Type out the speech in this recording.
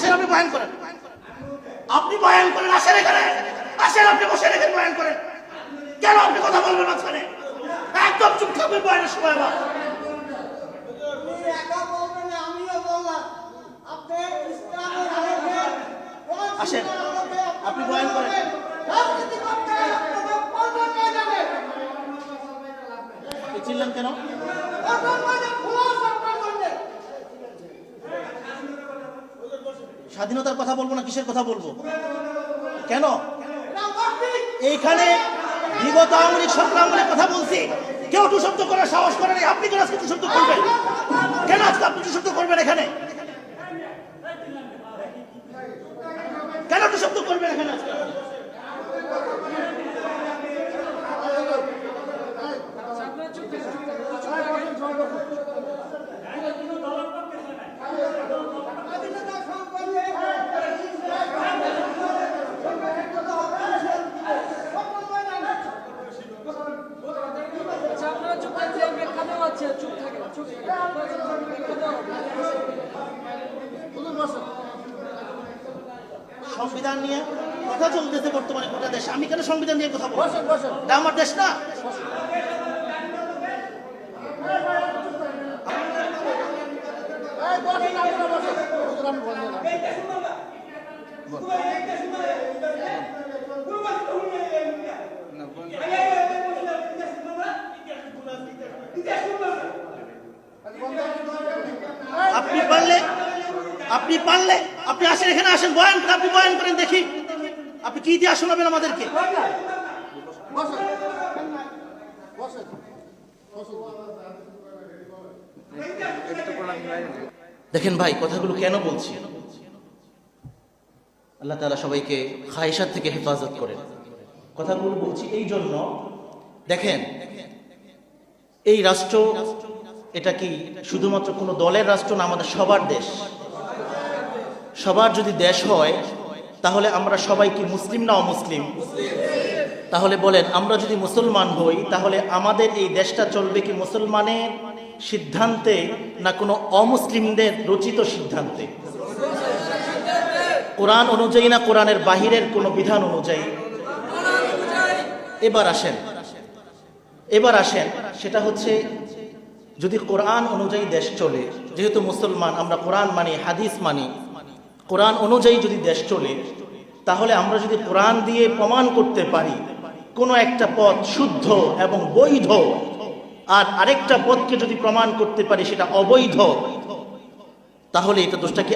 আসেন আপনি বয়ান করেন, আপনি বয়ান করেন, আসেন এখানে, আসেন আপনি বসেন এখানে বয়ান করেন। কেন আপনি কথা বলবেন মাঝখানে? একদম চুপ থাকবেন বয়ানের সময়। আবার আসেন আপনি বয়ান করেন। চিনলেন কেন? স্বাধীনতার কথা বলবো না কিসের কথা বলবো? কেন? এইখানে বিগত আওয়ামী লীগ সরকার আমলের কথা বলছি, কেউ টু শব্দ করার সাহস করে নাই। আপনি কেন আজকে টু শব্দ করবেন? কেন আজকে আপনি টু শব্দ করবেন এখানে? কেন টু শব্দ করবেন এখানে আজকে? সংবিধান নিয়ে কথা চলতেছে বর্তমানে গোটা দেশ। আমি কেন সংবিধান নিয়ে কথা বলবো? এটা আমার দেশ না? আপনি পারলে আপনি আসেন এখানে, আসেন বয়ান করেন, আপনি বয়ান করেন দেখি আপনি কি ইতিহাস শোনাবেন আমাদেরকে। দেখেন ভাই, কথাগুলো কেন বলছি? আল্লাহ তাআলা সবাইকে খায়েশাত থেকে হেফাজত করেন। কথাগুলো বলছি এই জন্য, দেখেন এই রাষ্ট্র এটা কি শুধুমাত্র কোনো দলের রাষ্ট্র না, আমাদের সবার দেশ। সবার যদি দেশ হয় তাহলে আমরা সবাই কি মুসলিম না অমুসলিম? তাহলে বলেন, আমরা যদি মুসলমান হই তাহলে আমাদের এই দেশটা চলবে কি মুসলমানের সিদ্ধান্তে না কোনো অমুসলিমদের রচিত সিদ্ধান্তে? কোরআন অনুযায়ী না কোরআনের বাহিরের কোনো বিধান অনুযায়ী? এবার আসেন সেটা হচ্ছে, যদি কোরআন অনুযায়ী দেশ চলে, যেহেতু মুসলমান আমরা কোরআন মানি, হাদিস মানি, কোরআন অনুযায়ী যদি দেশ চলে, তাহলে আমরা যদি কোরআন দিয়ে প্রমাণ করতে পারি কোনো একটা পথ শুদ্ধ এবং বৈধ, আর আরেকটা পথকে যদি প্রমাণ করতে পারি সেটা অবৈধ, তাহলে এটা দোষটা কি